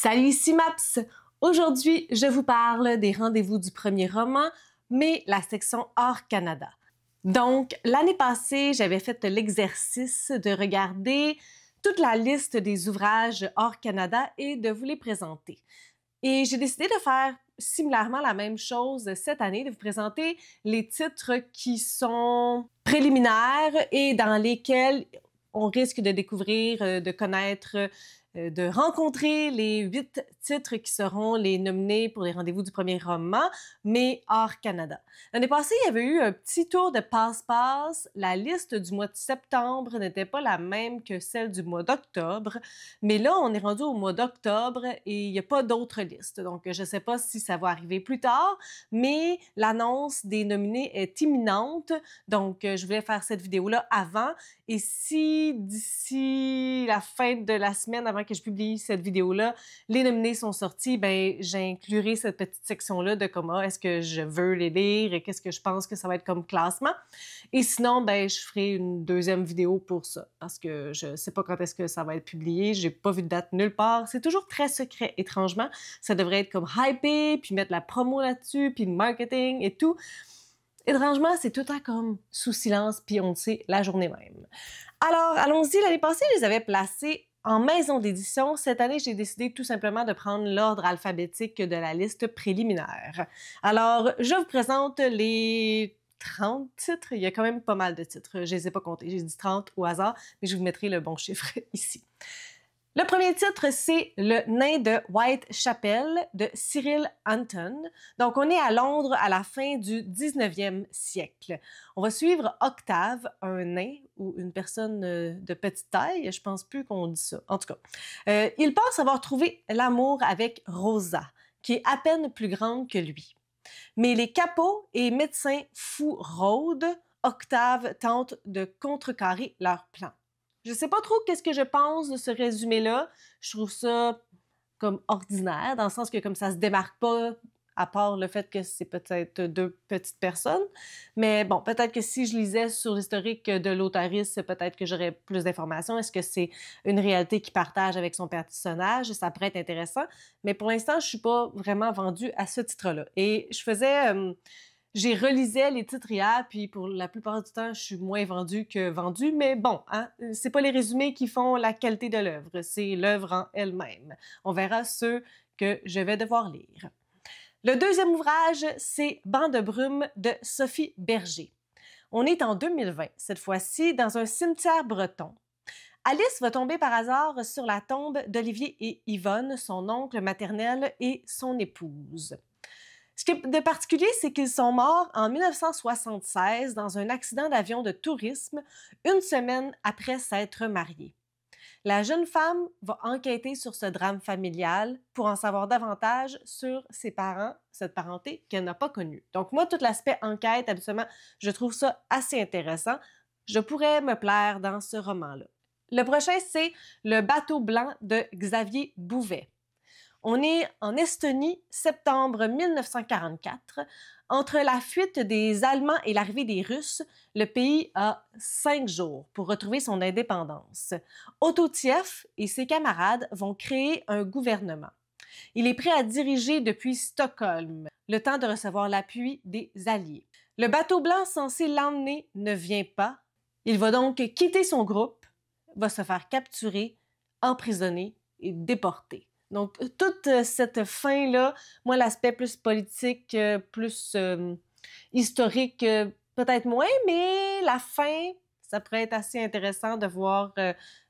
Salut, ici Maps! Aujourd'hui, je vous parle des rendez-vous du premier roman, mais la section hors Canada. Donc, l'année passée, j'avais fait l'exercice de regarder toute la liste des ouvrages hors Canada et de vous les présenter. Et j'ai décidé de faire similairement la même chose cette année, de vous présenter les titres qui sont préliminaires et dans lesquels on risque de découvrir, de connaître, de rencontrer les 8 titres qui seront les nominés pour les rendez-vous du premier roman, mais hors Canada. L'année passée, il y avait eu un petit tour de passe-passe. La liste du mois de septembre n'était pas la même que celle du mois d'octobre, mais là, on est rendu au mois d'octobre et il n'y a pas d'autres listes. Donc, je ne sais pas si ça va arriver plus tard, mais l'annonce des nominés est imminente. Donc, je voulais faire cette vidéo-là avant. Et si d'ici la fin de la semaine, avant que je publie cette vidéo-là, les nominés sont sortis, ben j'inclurai cette petite section-là de comment est-ce que je veux les lire et qu'est-ce que je pense que ça va être comme classement. Et sinon, ben je ferai une deuxième vidéo pour ça, parce que je sais pas quand est-ce que ça va être publié, j'ai pas vu de date nulle part. C'est toujours très secret, étrangement. Ça devrait être comme hypé, puis mettre la promo là-dessus, puis le marketing et tout. Étrangement, c'est tout le temps comme sous silence, puis on le sait la journée même. Alors, allons-y. L'année passée, je les avais placés en maison d'édition. Cette année, j'ai décidé tout simplement de prendre l'ordre alphabétique de la liste préliminaire. Alors, je vous présente les 30 titres. Il y a quand même pas mal de titres. Je les ai pas comptés. J'ai dit 30 au hasard, mais je vous mettrai le bon chiffre ici. Le premier titre, c'est Le nain de Whitechapel de Cyril Anton. Donc, on est à Londres à la fin du 19e siècle. On va suivre Octave, un nain ou une personne de petite taille. Je pense plus qu'on dit ça. En tout cas, il pense avoir trouvé l'amour avec Rosa, qui est à peine plus grande que lui. Mais les capots et médecins fous rôdent. Octave tente de contrecarrer leur plan. Je sais pas trop qu'est-ce que je pense de ce résumé-là. Je trouve ça comme ordinaire, dans le sens que comme ça se démarque pas, à part le fait que c'est peut-être deux petites personnes. Mais bon, peut-être que si je lisais sur l'historique de l'auteuriste, peut-être que j'aurais plus d'informations. Est-ce que c'est une réalité qu'il partage avec son personnage? Ça pourrait être intéressant. Mais pour l'instant, je suis pas vraiment vendue à ce titre-là. Et je faisais... j'ai relisé les titres hier, puis pour la plupart du temps, je suis moins vendue que vendue, mais bon, hein, c'est pas les résumés qui font la qualité de l'œuvre, c'est l'œuvre en elle-même. On verra ceux que je vais devoir lire. Le deuxième ouvrage, c'est Banc de brume de Sophie Berger. On est en 2020, cette fois-ci, dans un cimetière breton. Alice va tomber par hasard sur la tombe d'Olivier et Yvonne, son oncle maternel et son épouse. Ce qui est de particulier, c'est qu'ils sont morts en 1976 dans un accident d'avion de tourisme, une semaine après s'être mariés. La jeune femme va enquêter sur ce drame familial pour en savoir davantage sur ses parents, cette parenté qu'elle n'a pas connue. Donc moi, tout l'aspect enquête, absolument, je trouve ça assez intéressant. Je pourrais me plaire dans ce roman-là. Le prochain, c'est Le bateau blanc de Xavier Bouvet. On est en Estonie, septembre 1944. Entre la fuite des Allemands et l'arrivée des Russes, le pays a 5 jours pour retrouver son indépendance. Otto Tief et ses camarades vont créer un gouvernement. Il est prêt à diriger depuis Stockholm, le temps de recevoir l'appui des Alliés. Le bateau blanc censé l'emmener ne vient pas. Il va donc quitter son groupe, va se faire capturer, emprisonner et déporter. Donc, toute cette fin-là, moi, l'aspect plus politique, plus historique, peut-être moins, mais la fin, ça pourrait être assez intéressant de voir,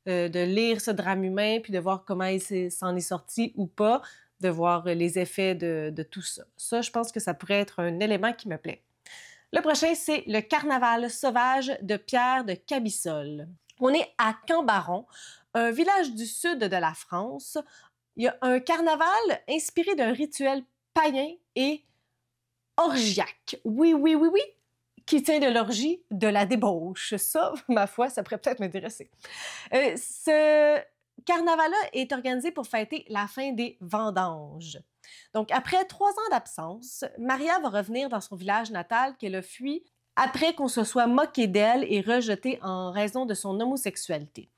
de lire ce drame humain, puis de voir comment il s'en est sorti ou pas, de voir les effets de tout ça. Ça, je pense que ça pourrait être un élément qui me plaît. Le prochain, c'est Le carnaval sauvage de Pierre de Cabissol. On est à Cambaron, un village du sud de la France. Il y a un carnaval inspiré d'un rituel païen et orgiaque. Oui, oui, oui, oui, qui tient de l'orgie de la débauche. Ça, ma foi, ça pourrait peut-être m'intéresser. Ce carnaval-là est organisé pour fêter la fin des vendanges. Donc, après 3 ans d'absence, Maria va revenir dans son village natal qu'elle a fui après qu'on se soit moqué d'elle et rejetée en raison de son homosexualité.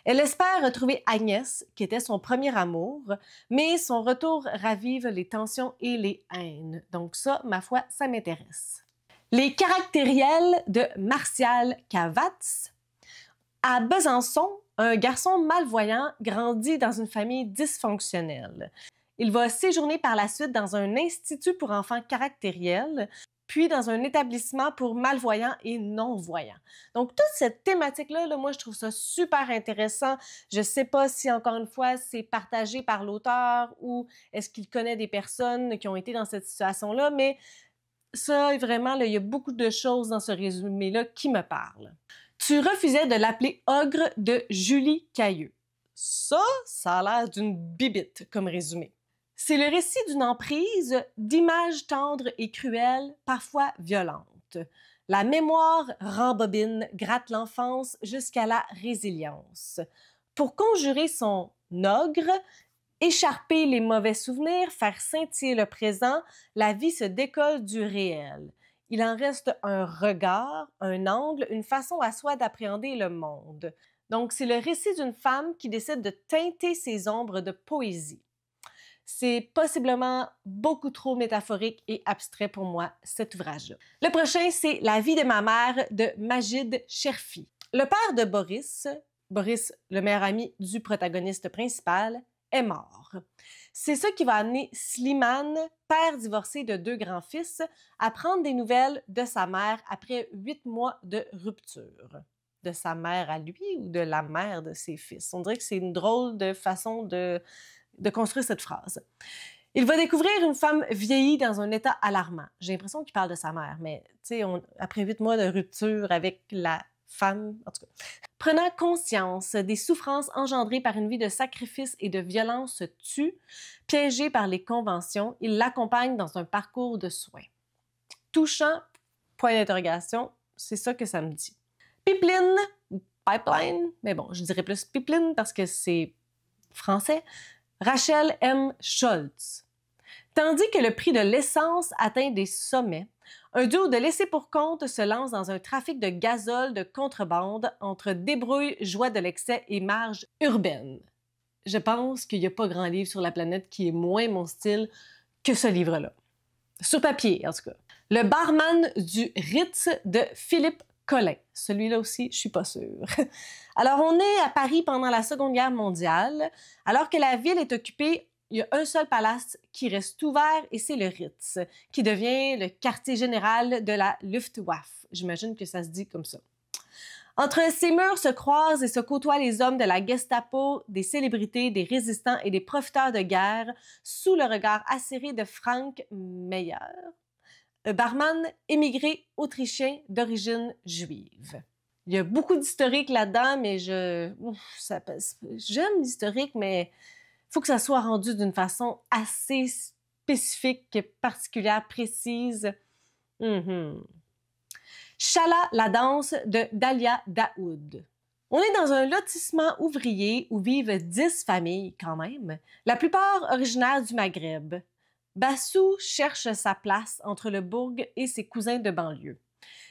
Elle espère retrouver Agnès, qui était son premier amour, mais son retour ravive les tensions et les haines. Donc ça, ma foi, ça m'intéresse. Les caractériels de Martial Cavatz. À Besançon, un garçon malvoyant grandit dans une famille dysfonctionnelle. Il va séjourner par la suite dans un institut pour enfants caractériels, puis dans un établissement pour malvoyants et non-voyants. Donc, toute cette thématique-là, moi, je trouve ça super intéressant. Je ne sais pas si, encore une fois, c'est partagé par l'auteur ou est-ce qu'il connaît des personnes qui ont été dans cette situation-là, mais ça, vraiment, là, il y a beaucoup de choses dans ce résumé-là qui me parlent. Tu refusais de l'appeler Ogre de Julie Cailleux. Ça a l'air d'une bibite comme résumé. C'est le récit d'une emprise, d'images tendres et cruelles, parfois violentes. La mémoire rembobine, gratte l'enfance jusqu'à la résilience. Pour conjurer son ogre, écharper les mauvais souvenirs, faire scintiller le présent, la vie se décolle du réel. Il en reste un regard, un angle, une façon à soi d'appréhender le monde. Donc, c'est le récit d'une femme qui décide de teinter ses ombres de poésie. C'est possiblement beaucoup trop métaphorique et abstrait pour moi, cet ouvrage-là. Le prochain, c'est La vie de ma mère de Majid Cherfi. Le père de Boris, le meilleur ami du protagoniste principal, est mort. C'est ça qui va amener Slimane, père divorcé de 2 grands-fils, à prendre des nouvelles de sa mère après 8 mois de rupture. De sa mère à lui ou de la mère de ses fils? On dirait que c'est une drôle de façon de construire cette phrase. Il va découvrir une femme vieillie dans un état alarmant. J'ai l'impression qu'il parle de sa mère, mais après 8 mois de rupture avec la femme, en tout cas. Prenant conscience des souffrances engendrées par une vie de sacrifice et de violence tue, piégé par les conventions, il l'accompagne dans un parcours de soins. Touchant, point d'interrogation, c'est ça que ça me dit. Pipeline, ou Pipeline, mais bon, je dirais plus Pipeline parce que c'est français, Rachel M. Scholz. Tandis que le prix de l'essence atteint des sommets, un duo de laissés-pour-compte se lance dans un trafic de gazole de contrebande entre débrouille, joie de l'excès et marge urbaine. Je pense qu'il n'y a pas grand livre sur la planète qui est moins mon style que ce livre-là. Sur papier, en tout cas. Le barman du Ritz de Philippe Collin. Celui-là aussi, je suis pas sûre. Alors, on est à Paris pendant la Seconde Guerre mondiale. Alors que la ville est occupée, il y a un seul palace qui reste ouvert et c'est le Ritz, qui devient le quartier général de la Luftwaffe. J'imagine que ça se dit comme ça. Entre ces murs se croisent et se côtoient les hommes de la Gestapo, des célébrités, des résistants et des profiteurs de guerre, sous le regard acéré de Frank Meyer, barman émigré autrichien d'origine juive. Il y a beaucoup d'historique là-dedans, mais j'aime l'historique, mais il faut que ça soit rendu d'une façon assez spécifique, particulière, précise. Chala, la danse de Dalia Daoud. On est dans un lotissement ouvrier où vivent 10 familles quand même, la plupart originaires du Maghreb. Bassou cherche sa place entre le bourg et ses cousins de banlieue.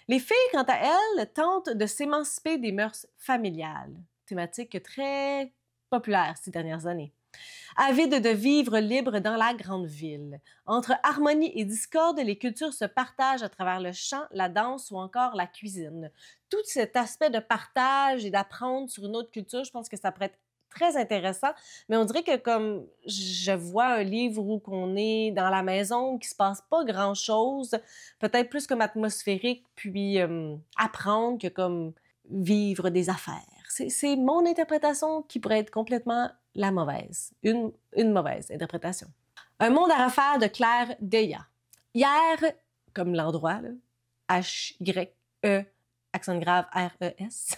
Les filles, quant à elles, tentent de s'émanciper des mœurs familiales, thématique très populaire ces dernières années. Avides de vivre libre dans la grande ville. Entre harmonie et discorde, les cultures se partagent à travers le chant, la danse ou encore la cuisine. Tout cet aspect de partage et d'apprendre sur une autre culture, je pense que ça pourrait être très intéressant, mais on dirait que comme je vois un livre où on est dans la maison, qu'il se passe pas grand-chose, peut-être plus comme atmosphérique, puis apprendre que comme vivre des affaires. C'est mon interprétation qui pourrait être complètement la mauvaise, une mauvaise interprétation. Un monde à refaire de Claire Deya. Hier, comme l'endroit, H-Y-E, accent grave R-E-S,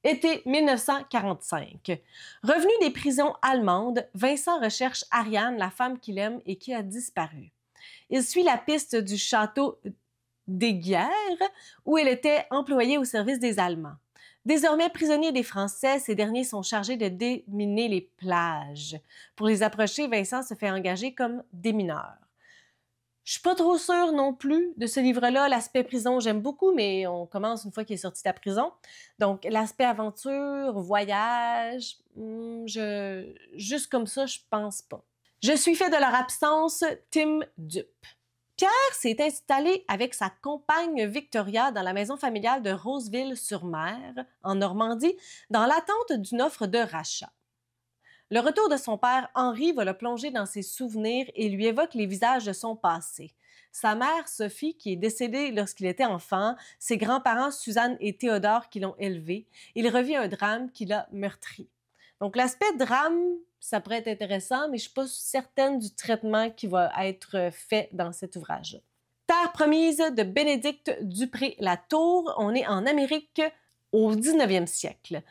été 1945. Revenu des prisons allemandes, Vincent recherche Ariane, la femme qu'il aime et qui a disparu. Il suit la piste du château d'Aiguières, où elle était employée au service des Allemands. Désormais prisonniers des Français, ces derniers sont chargés de déminer les plages. Pour les approcher, Vincent se fait engager comme démineur. Je suis pas trop sûre non plus de ce livre-là. L'aspect prison, j'aime beaucoup, mais on commence une fois qu'il est sorti de la prison. Donc, l'aspect aventure, voyage, juste comme ça, je pense pas. Je suis fait de leur absence, Tim dupe. Pierre s'est installé avec sa compagne Victoria dans la maison familiale de Roseville-sur-Mer, en Normandie, dans l'attente d'une offre de rachat. Le retour de son père, Henri, va le plonger dans ses souvenirs et lui évoque les visages de son passé. Sa mère, Sophie, qui est décédée lorsqu'il était enfant, ses grands-parents, Suzanne et Théodore, qui l'ont élevé. Il revit un drame qui l'a meurtri. Donc, l'aspect drame, ça pourrait être intéressant, mais je ne suis pas certaine du traitement qui va être fait dans cet ouvrage. Terre promise de Bénédicte Dupré-Latour. On est en Amérique au 19e siècle.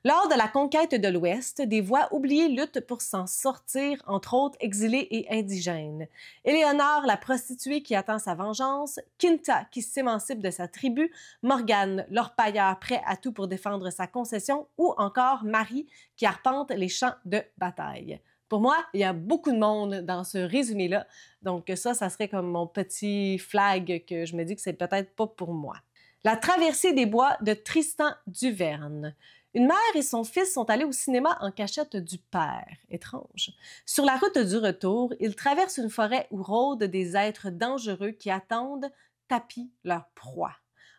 Lors de la conquête de l'Ouest, des voix oubliées luttent pour s'en sortir, entre autres exilés et indigènes. Éléonore, la prostituée qui attend sa vengeance, Quinta, qui s'émancipe de sa tribu, Morgane, l'orpailleur prêt à tout pour défendre sa concession, ou encore Marie, qui arpente les champs de bataille. Pour moi, il y a beaucoup de monde dans ce résumé-là, donc ça serait comme mon petit flag que je me dis que c'est peut-être pas pour moi. La traversée des bois de Tristan Duverne. Une mère et son fils sont allés au cinéma en cachette du père. Étrange. Sur la route du retour, ils traversent une forêt où rôdent des êtres dangereux qui attendent, tapis, leur proie.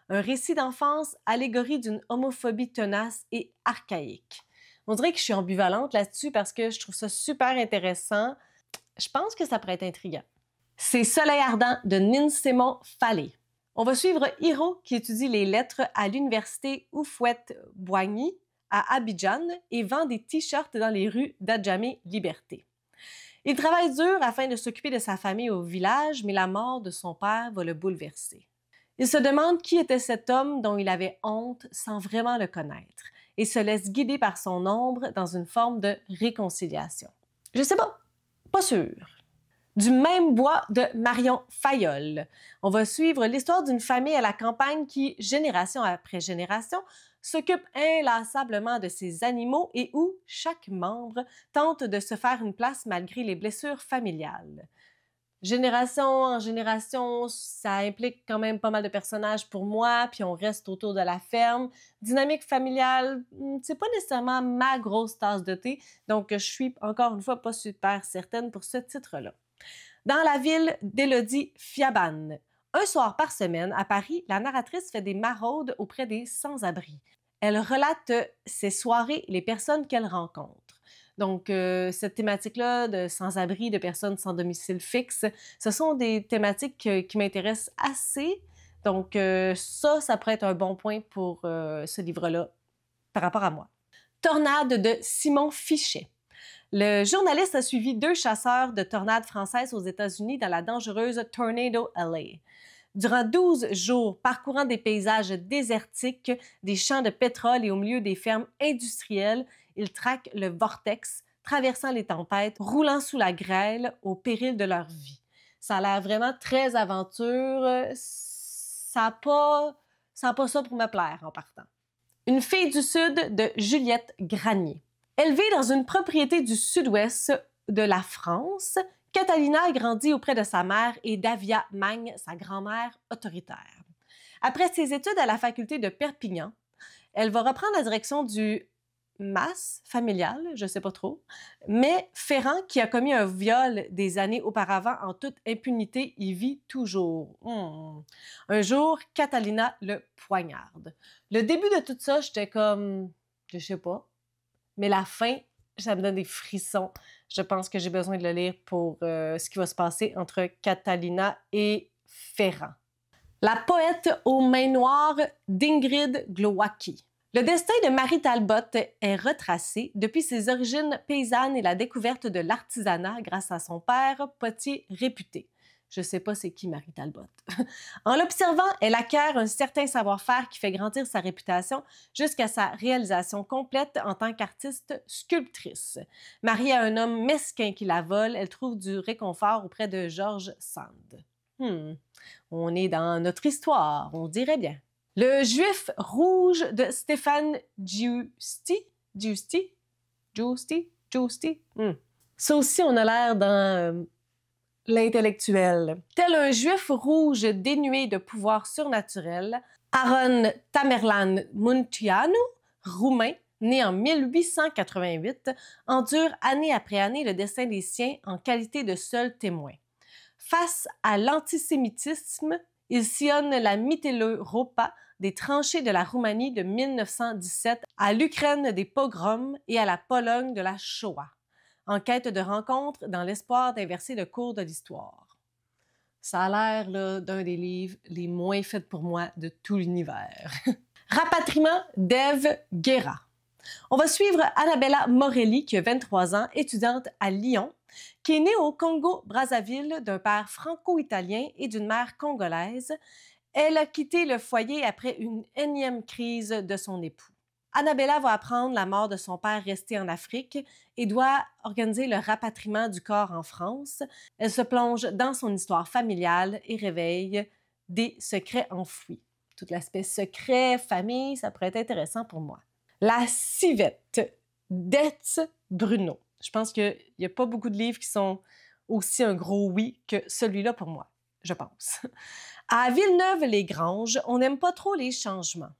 Un récit d'enfance, allégorie d'une homophobie tenace et archaïque. On dirait que je suis ambivalente là-dessus parce que je trouve ça super intéressant. Je pense que ça pourrait être intriguant. C'est Soleil ardent de Nin-Simon Fallet. On va suivre Hiro qui étudie les lettres à l'université Houphouët-Boigny à Abidjan et vend des t-shirts dans les rues d'Adjamé-Liberté. Il travaille dur afin de s'occuper de sa famille au village, mais la mort de son père va le bouleverser. Il se demande qui était cet homme dont il avait honte sans vraiment le connaître et se laisse guider par son ombre dans une forme de réconciliation. Je sais pas sûr. Du même bois de Marion Fayolle. On va suivre l'histoire d'une famille à la campagne qui, génération après génération, s'occupe inlassablement de ses animaux et où chaque membre tente de se faire une place malgré les blessures familiales. Génération en génération, ça implique quand même pas mal de personnages pour moi, puis on reste autour de la ferme. Dynamique familiale, c'est pas nécessairement ma grosse tasse de thé, donc je suis encore une fois pas super certaine pour ce titre-là. Dans la ville d'Élodie Fiaban. Un soir par semaine, à Paris, la narratrice fait des maraudes auprès des sans-abri. Elle relate ses soirées et les personnes qu'elle rencontre. Donc, cette thématique-là de sans-abri, de personnes sans domicile fixe, ce sont des thématiques qui m'intéressent assez. Donc, ça pourrait être un bon point pour ce livre-là par rapport à moi. Tornade de Simon Fichet. Le journaliste a suivi 2 chasseurs de tornades françaises aux États-Unis dans la dangereuse Tornado Alley. Durant 12 jours, parcourant des paysages désertiques, des champs de pétrole et au milieu des fermes industrielles, ils traquent le vortex, traversant les tempêtes, roulant sous la grêle au péril de leur vie. Ça a l'air vraiment très aventure. Ça n'a pas ça pour me plaire en partant. Une fille du Sud de Juliette Granier. Élevée dans une propriété du sud-ouest de la France, Catalina a grandi auprès de sa mère et d'Avia Magne, sa grand-mère autoritaire. Après ses études à la faculté de Perpignan, elle va reprendre la direction du MAS familial, je ne sais pas trop, mais Ferrand, qui a commis un viol des années auparavant en toute impunité, y vit toujours. Un jour, Catalina le poignarde. Le début de tout ça, j'étais comme, je sais pas, mais la fin, ça me donne des frissons. Je pense que j'ai besoin de le lire pour ce qui va se passer entre Catalina et Ferrand. La poète aux mains noires d'Ingrid Glowacki. Le destin de Marie Talbot est retracé depuis ses origines paysannes et la découverte de l'artisanat grâce à son père, potier réputé. Je ne sais pas c'est qui Marie Talbot. En l'observant, elle acquiert un certain savoir-faire qui fait grandir sa réputation jusqu'à sa réalisation complète en tant qu'artiste sculptrice. Mariée à un homme mesquin qui la vole, elle trouve du réconfort auprès de George Sand. On est dans notre histoire, on dirait bien. Le Juif rouge de Stéphane Giusti. Ça aussi, on a l'air dans l'intellectuel. Tel un juif rouge dénué de pouvoir surnaturel, Aaron Tamerlan Munteanu, roumain, né en 1888, endure année après année le destin des siens en qualité de seul témoin. Face à l'antisémitisme, il sillonne la Mitteleuropa des tranchées de la Roumanie de 1917 à l'Ukraine des pogroms et à la Pologne de la Shoah, en quête de rencontres dans l'espoir d'inverser le cours de l'histoire. Ça a l'air d'un des livres les moins faits pour moi de tout l'univers. Rapatriement d'Ève Guéra. On va suivre Annabella Morelli, qui a 23 ans, étudiante à Lyon, qui est née au Congo-Brazzaville d'un père franco-italien et d'une mère congolaise. Elle a quitté le foyer après une énième crise de son époux. Annabella va apprendre la mort de son père resté en Afrique et doit organiser le rapatriement du corps en France. Elle se plonge dans son histoire familiale et réveille des secrets enfouis. Tout l'aspect secret, famille, ça pourrait être intéressant pour moi. La civette d'Etz Bruno. Je pense qu'il n'y a pas beaucoup de livres qui sont aussi un gros oui que celui-là pour moi, je pense. À Villeneuve-les-Granges, on n'aime pas trop les changements.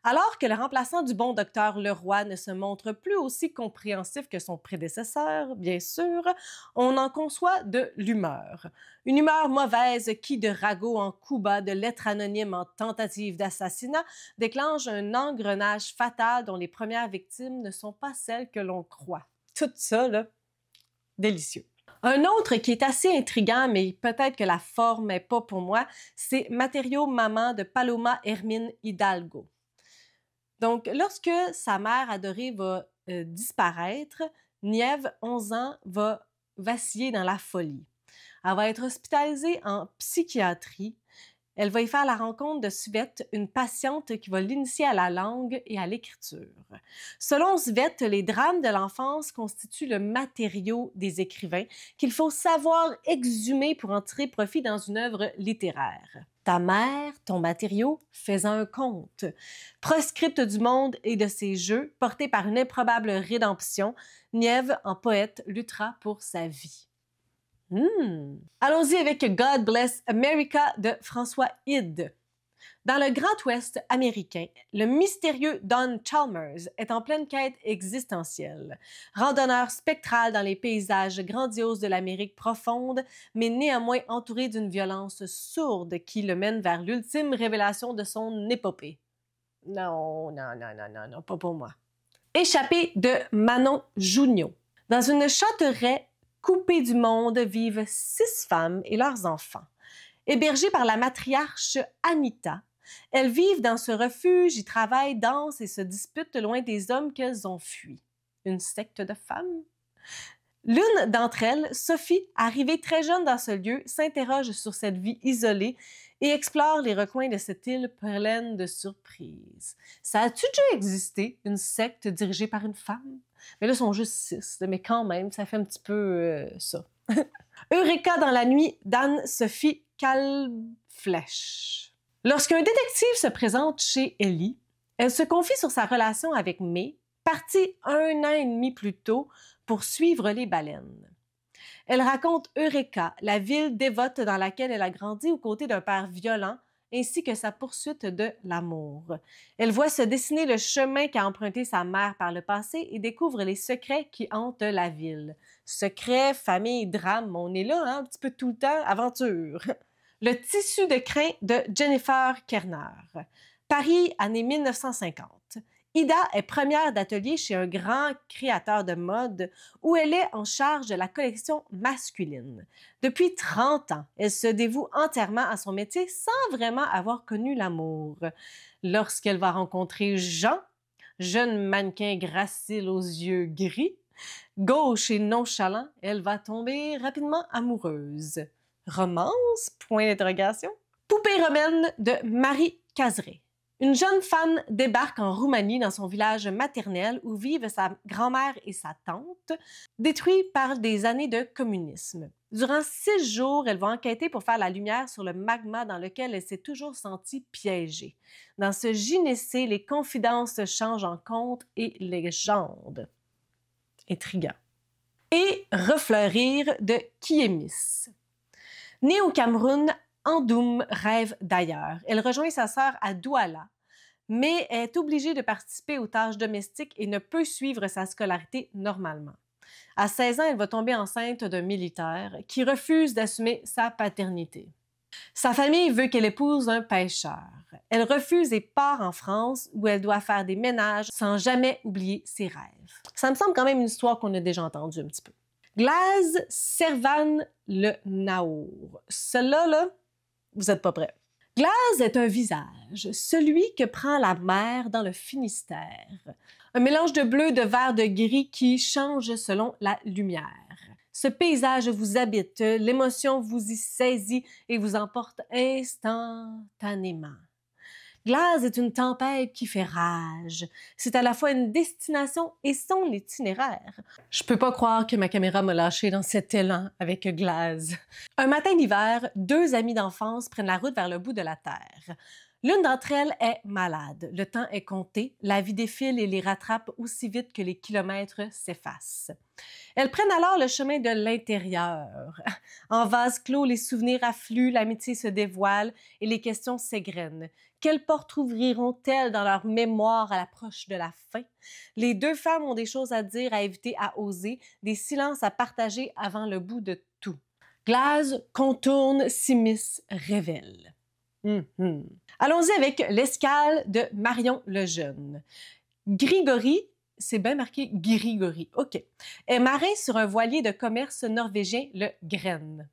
Alors que le remplaçant du bon docteur Leroy ne se montre plus aussi compréhensif que son prédécesseur, bien sûr, on en conçoit de l'humeur. Une humeur mauvaise qui, de ragot en coup bas, de lettres anonymes en tentative d'assassinat, déclenche un engrenage fatal dont les premières victimes ne sont pas celles que l'on croit. Tout ça, là, délicieux. Un autre qui est assez intriguant, mais peut-être que la forme n'est pas pour moi, c'est Matériaux Maman de Paloma Hermine Hidalgo. Donc, lorsque sa mère adorée va disparaître, Niève, 11 ans, va vaciller dans la folie. Elle va être hospitalisée en psychiatrie. Elle va y faire la rencontre de Svette, une patiente qui va l'initier à la langue et à l'écriture. Selon Svette, les drames de l'enfance constituent le matériau des écrivains qu'il faut savoir exhumer pour en tirer profit dans une œuvre littéraire. Ta mère, ton matériau, fais un conte. Proscrite du monde et de ses jeux, portée par une improbable rédemption, Niève, en poète, luttera pour sa vie. Allons-y avec God Bless America de François Hyde. Dans le Grand Ouest américain, le mystérieux Don Chalmers est en pleine quête existentielle. Randonneur spectral dans les paysages grandioses de l'Amérique profonde, mais néanmoins entouré d'une violence sourde qui le mène vers l'ultime révélation de son épopée. Non, pas pour moi. Échappée de Manon Junio. Dans une châteraie coupée du monde vivent 6 femmes et leurs enfants. Hébergées par la matriarche Anita, elles vivent dans ce refuge, y travaillent, dansent et se disputent loin des hommes qu'elles ont fuis. Une secte de femmes? L'une d'entre elles, Sophie, arrivée très jeune dans ce lieu, s'interroge sur cette vie isolée et explore les recoins de cette île pleine de surprises. Ça a-tu déjà existé, une secte dirigée par une femme? Mais là, ils sont juste 6, mais quand même, ça fait un petit peu ça. Eureka dans la nuit d'Anne-Sophie Kalbflesch. Lorsqu'un détective se présente chez Ellie, elle se confie sur sa relation avec May, partie 1 an et demi plus tôt pour suivre les baleines. Elle raconte Eureka, la ville dévote dans laquelle elle a grandi aux côtés d'un père violent, ainsi que sa poursuite de l'amour. Elle voit se dessiner le chemin qu'a emprunté sa mère par le passé et découvre les secrets qui hantent la ville. Secrets, famille, drame, on est là un petit peu tout le temps, aventure. Le tissu de crin de Jennifer Kerner. Paris, année 1950. Ida est première d'atelier chez un grand créateur de mode où elle est en charge de la collection masculine. Depuis 30 ans, elle se dévoue entièrement à son métier sans vraiment avoir connu l'amour. Lorsqu'elle va rencontrer Jean, jeune mannequin gracile aux yeux gris, gauche et nonchalant, elle va tomber rapidement amoureuse. Romance? Point d'interrogation. Poupée romaine de Marie Caseret. Une jeune femme débarque en Roumanie dans son village maternel où vivent sa grand-mère et sa tante, détruits par des années de communisme. Durant 6 jours, elle va enquêter pour faire la lumière sur le magma dans lequel elle s'est toujours sentie piégée. Dans ce gynécée, les confidences changent en contes et légendes. Intriguant. Et Refleurir de Kiemis. Née au Cameroun, Andoum rêve d'ailleurs. Elle rejoint sa sœur à Douala, mais est obligée de participer aux tâches domestiques et ne peut suivre sa scolarité normalement. À 16 ans, elle va tomber enceinte d'un militaire qui refuse d'assumer sa paternité. Sa famille veut qu'elle épouse un pêcheur. Elle refuse et part en France où elle doit faire des ménages sans jamais oublier ses rêves. Ça me semble quand même une histoire qu'on a déjà entendue un petit peu. Gladys Servan le Naour. Celle-là, là, vous n'êtes pas prêts. Gladys est un visage, celui que prend la mer dans le Finistère. Un mélange de bleu, de vert, de gris qui change selon la lumière. Ce paysage vous habite, l'émotion vous y saisit et vous emporte instantanément. Gladys est une tempête qui fait rage. C'est à la fois une destination et son itinéraire. Je peux pas croire que ma caméra m'a lâché dans cet élan avec Gladys. Un matin d'hiver, deux amies d'enfance prennent la route vers le bout de la Terre. L'une d'entre elles est malade. Le temps est compté, la vie défile et les rattrape aussi vite que les kilomètres s'effacent. Elles prennent alors le chemin de l'intérieur. En vase clos, les souvenirs affluent, l'amitié se dévoile et les questions s'égrènent. Quelles portes ouvriront-elles dans leur mémoire à l'approche de la fin? Les deux femmes ont des choses à dire, à éviter, à oser, des silences à partager avant le bout de tout. Gladys contourne, s'immisce, révèle. Allons-y avec l'escale de Marion Lejeune. Grigori, c'est bien marqué Grigori, OK, est marin sur un voilier de commerce norvégien, le Gren.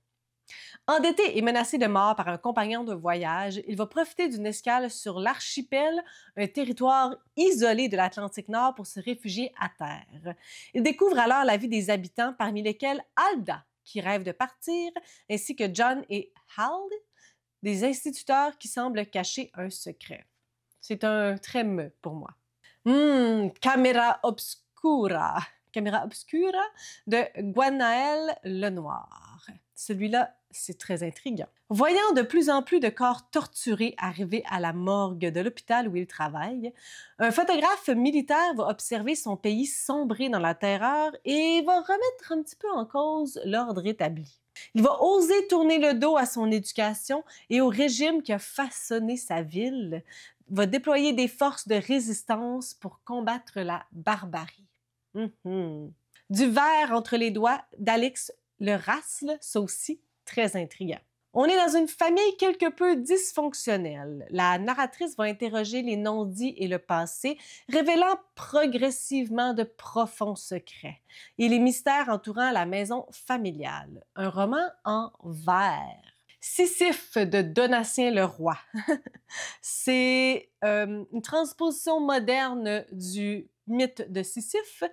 Endetté et menacé de mort par un compagnon de voyage, il va profiter d'une escale sur l'archipel, un territoire isolé de l'Atlantique Nord pour se réfugier à terre. Il découvre alors la vie des habitants, parmi lesquels Alda, qui rêve de partir, ainsi que John et Hal, des instituteurs qui semblent cacher un secret. C'est un très me pour moi. Camera Obscura. Camera Obscura de Gwenaël Lenoir. Celui-là, c'est très intriguant. Voyant de plus en plus de corps torturés arriver à la morgue de l'hôpital où il travaille, un photographe militaire va observer son pays sombrer dans la terreur et va remettre un petit peu en cause l'ordre établi. Il va oser tourner le dos à son éducation et au régime qui a façonné sa ville, va déployer des forces de résistance pour combattre la barbarie. Du verre entre les doigts d'Alex Le Rasle, ça aussi, très intriguant. On est dans une famille quelque peu dysfonctionnelle. La narratrice va interroger les non-dits et le passé, révélant progressivement de profonds secrets et les mystères entourant la maison familiale. Un roman en vers. Sisyphe de Donatien Leroy. C'est une transposition moderne du mythe de Sisyphe.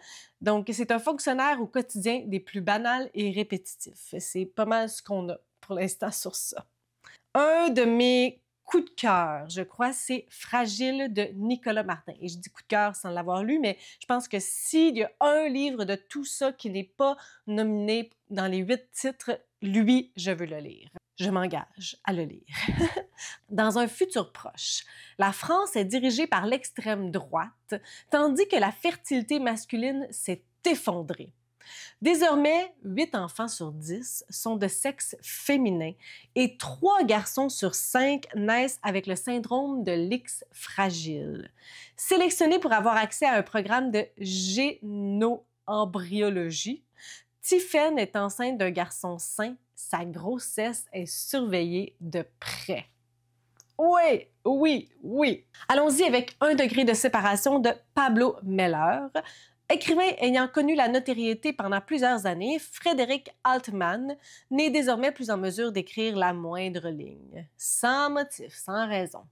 Donc, c'est un fonctionnaire au quotidien des plus banals et répétitifs. C'est pas mal ce qu'on a pour l'instant sur ça. Un de mes coups de cœur, je crois, c'est Fragile de Nicolas Martin. Et je dis coup de cœur sans l'avoir lu, mais je pense que s'il y a un livre de tout ça qui n'est pas nominé dans les 8 titres, lui, je veux le lire. Je m'engage à le lire. Dans un futur proche, la France est dirigée par l'extrême droite, tandis que la fertilité masculine s'est effondrée. Désormais, 8 enfants sur 10 sont de sexe féminin et 3 garçons sur 5 naissent avec le syndrome de l'X fragile. Sélectionnés pour avoir accès à un programme de génoembryologie, Tiphaine est enceinte d'un garçon sain. Sa grossesse est surveillée de près. Oui, oui, oui. Allons-y avec Un degré de séparation de Pablo Meller. Écrivain ayant connu la notoriété pendant plusieurs années, Frédéric Altman n'est désormais plus en mesure d'écrire la moindre ligne. Sans motif, sans raison.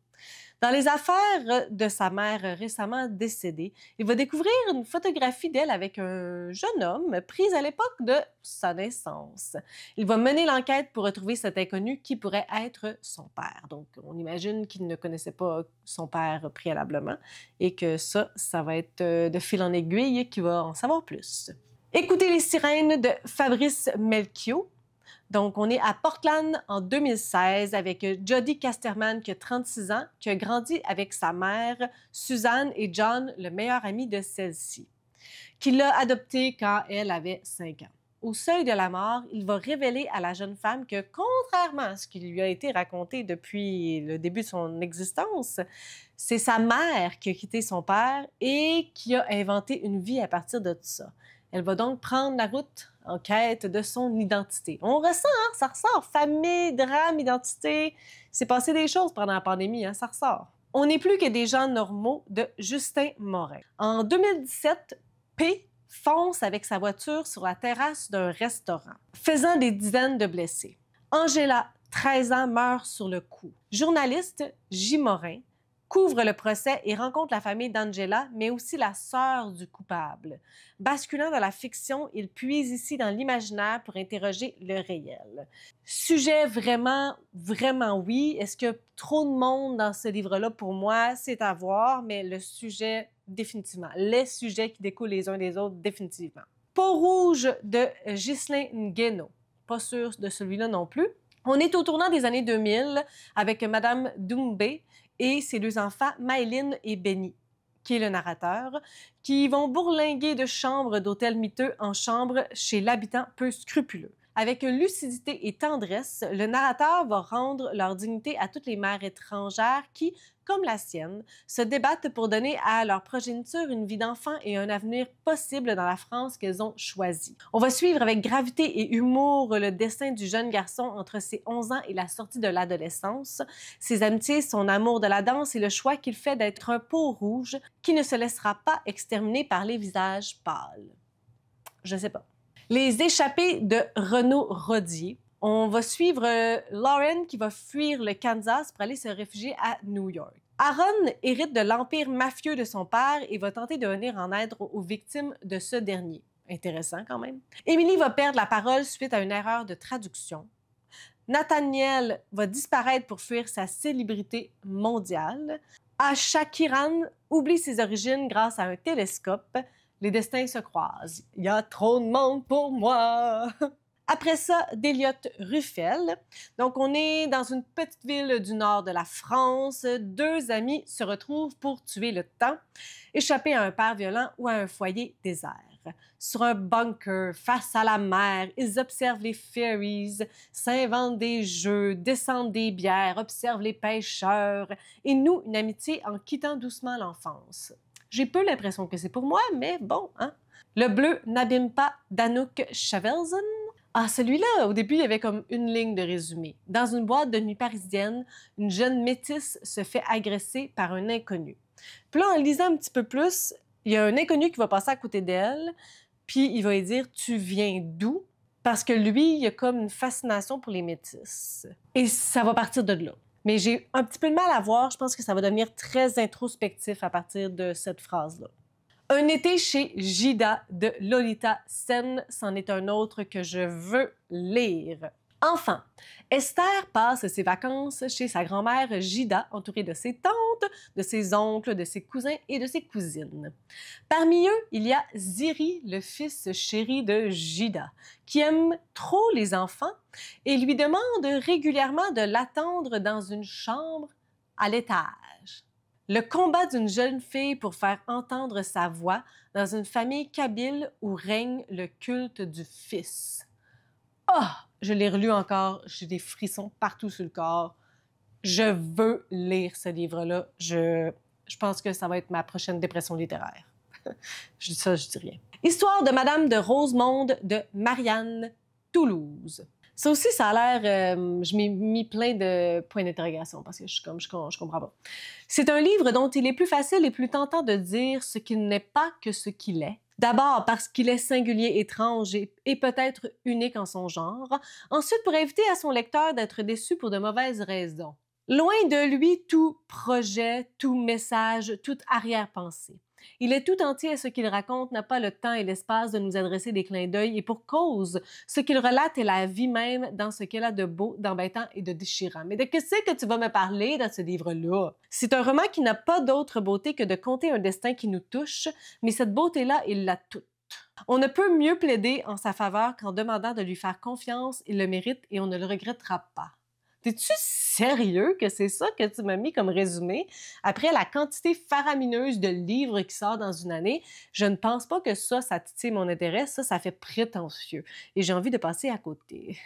Dans les affaires de sa mère récemment décédée, il va découvrir une photographie d'elle avec un jeune homme prise à l'époque de sa naissance. Il va mener l'enquête pour retrouver cet inconnu qui pourrait être son père. Donc, on imagine qu'il ne connaissait pas son père préalablement et que ça va être de fil en aiguille qu'il va en savoir plus. Écoutez les sirènes de Fabrice Melchior. Donc, on est à Portland en 2016 avec Jodie Casterman qui a 36 ans, qui a grandi avec sa mère, Suzanne et John, le meilleur ami de celle-ci, qui l'a adoptée quand elle avait 5 ans. au seuil de la mort, il va révéler à la jeune femme que, contrairement à ce qui lui a été raconté depuis le début de son existence, c'est sa mère qui a quitté son père et qui a inventé une vie à partir de tout ça. Elle va donc prendre la route en quête de son identité. On ressent, hein, ça ressort. Famille, drame, identité. C'est passé des choses pendant la pandémie, hein, ça ressort. On n'est plus que des gens normaux de Justin Morin. En 2017, P fonce avec sa voiture sur la terrasse d'un restaurant, faisant des dizaines de blessés. Angela, 13 ans, meurt sur le coup. Journaliste J. Morin couvre le procès et rencontre la famille d'Angela, mais aussi la sœur du coupable. Basculant dans la fiction, il puise ici dans l'imaginaire pour interroger le réel. Sujet vraiment, vraiment oui. Est-ce qu'il y a trop de monde dans ce livre-là? Pour moi, c'est à voir, mais le sujet, définitivement. Les sujets qui découlent les uns des autres, définitivement. Peau rouge de Ghislain Ngueno. Pas sûr de celui-là non plus. On est au tournant des années 2000 avec Madame Doumbé et ses deux enfants, Maëline et Benny, qui est le narrateur, qui vont bourlinguer de chambre d'hôtel miteux en chambre chez l'habitant peu scrupuleux. Avec lucidité et tendresse, le narrateur va rendre leur dignité à toutes les mères étrangères qui, comme la sienne, se débattent pour donner à leur progéniture une vie d'enfant et un avenir possible dans la France qu'elles ont choisie. On va suivre avec gravité et humour le destin du jeune garçon entre ses 11 ans et la sortie de l'adolescence, ses amitiés, son amour de la danse et le choix qu'il fait d'être un peau rouge qui ne se laissera pas exterminer par les visages pâles. Je sais pas. Les échappés de Renaud Rodier. On va suivre Lauren qui va fuir le Kansas pour aller se réfugier à New York. Aaron hérite de l'empire mafieux de son père et va tenter de venir en aide aux victimes de ce dernier. Intéressant quand même. Emily va perdre la parole suite à une erreur de traduction. Nathaniel va disparaître pour fuir sa célébrité mondiale. Asha Kiran oublie ses origines grâce à un télescope. Les destins se croisent. Il y a trop de monde pour moi. Après ça, d'Eliott Ruffel. Donc, on est dans une petite ville du nord de la France. Deux amis se retrouvent pour tuer le temps, échapper à un père violent ou à un foyer désert. Sur un bunker, face à la mer, ils observent les ferries, s'inventent des jeux, descendent des bières, observent les pêcheurs et nouent une amitié en quittant doucement l'enfance. J'ai peu l'impression que c'est pour moi, mais bon, hein? Le bleu n'abîme pas d'Anouk Chavelzen. Ah, celui-là, au début, il y avait comme une ligne de résumé. Dans une boîte de nuit parisienne, une jeune métisse se fait agresser par un inconnu. Puis là, en lisant un petit peu plus, il y a un inconnu qui va passer à côté d'elle, puis il va lui dire « Tu viens d'où? » Parce que lui, il a comme une fascination pour les métisses. Et ça va partir de là. Mais j'ai un petit peu de mal à voir. Je pense que ça va devenir très introspectif à partir de cette phrase-là. Un été chez Gida de Lolita Sen, c'en est un autre que je veux lire. Enfin, Esther passe ses vacances chez sa grand-mère Gida, entourée de ses tantes, de ses oncles, de ses cousins et de ses cousines. Parmi eux, il y a Ziri, le fils chéri de Gida, qui aime trop les enfants et lui demande régulièrement de l'attendre dans une chambre à l'étage. Le combat d'une jeune fille pour faire entendre sa voix dans une famille kabyle où règne le culte du fils. Oh! Je l'ai relu encore, j'ai des frissons partout sur le corps. Je veux lire ce livre-là. Je pense que ça va être ma prochaine dépression littéraire. Je dis ça, je dis rien. Histoire de Madame de Rosemonde de Marianne Toulouse. Ça aussi, ça a l'air... je m'ai mis plein de points d'interrogation parce que je comprends pas. C'est un livre dont il est plus facile et plus tentant de dire ce qu'il n'est pas que ce qu'il est. D'abord parce qu'il est singulier, étrange et peut-être unique en son genre. Ensuite, pour éviter à son lecteur d'être déçu pour de mauvaises raisons. Loin de lui tout projet, tout message, toute arrière-pensée. Il est tout entier à ce qu'il raconte, n'a pas le temps et l'espace de nous adresser des clins d'œil et pour cause, ce qu'il relate est la vie même dans ce qu'elle a de beau, d'embêtant et de déchirant. Mais de qu'est-ce que tu vas me parler dans ce livre-là? C'est un roman qui n'a pas d'autre beauté que de conter un destin qui nous touche, mais cette beauté-là, il l'a toute. On ne peut mieux plaider en sa faveur qu'en demandant de lui faire confiance, il le mérite et on ne le regrettera pas. T'es-tu sérieux que c'est ça que tu m'as mis comme résumé? Après la quantité faramineuse de livres qui sortent dans une année, je ne pense pas que ça titille mon intérêt. Ça fait prétentieux. Et j'ai envie de passer à côté.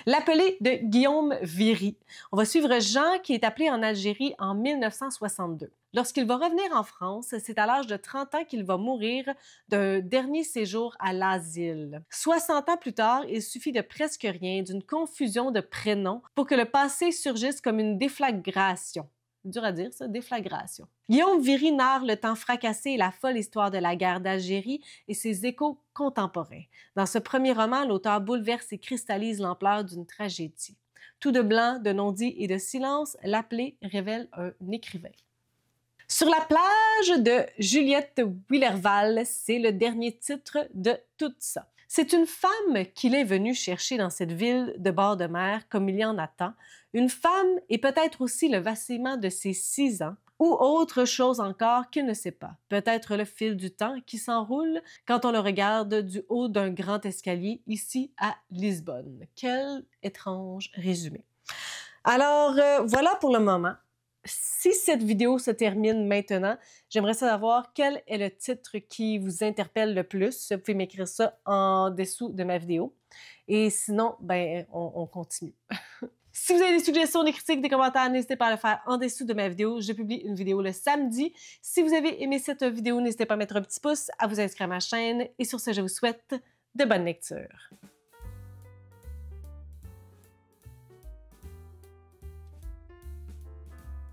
L'appelé de Guillaume Viry. On va suivre Jean qui est appelé en Algérie en 1962. Lorsqu'il va revenir en France, c'est à l'âge de 30 ans qu'il va mourir d'un dernier séjour à l'asile. 60 ans plus tard, il suffit de presque rien, d'une confusion de prénoms, pour que le passé surgisse comme une déflagration. Dur à dire, ça, déflagration. Guillaume Viry narre le temps fracassé et la folle histoire de la guerre d'Algérie et ses échos contemporains. Dans ce premier roman, l'auteur bouleverse et cristallise l'ampleur d'une tragédie. Tout de blanc, de non-dit et de silence, l'appelé révèle un écrivain. Sur la plage de Juliette Willerval, c'est le dernier titre de tout ça. C'est une femme qu'il est venu chercher dans cette ville de bord de mer, comme il y en a tant. Une femme et peut-être aussi le vacillement de ses 6 ans, ou autre chose encore qu'il ne sait pas. Peut-être le fil du temps qui s'enroule quand on le regarde du haut d'un grand escalier ici à Lisbonne. Quel étrange résumé. Alors, voilà pour le moment. Si cette vidéo se termine maintenant, j'aimerais savoir quel est le titre qui vous interpelle le plus. Vous pouvez m'écrire ça en dessous de ma vidéo. Et sinon, ben, on continue. Si vous avez des suggestions, des critiques, des commentaires, n'hésitez pas à le faire en dessous de ma vidéo. Je publie une vidéo le samedi. Si vous avez aimé cette vidéo, n'hésitez pas à mettre un petit pouce, à vous inscrire à ma chaîne. Et sur ce, je vous souhaite de bonnes lectures.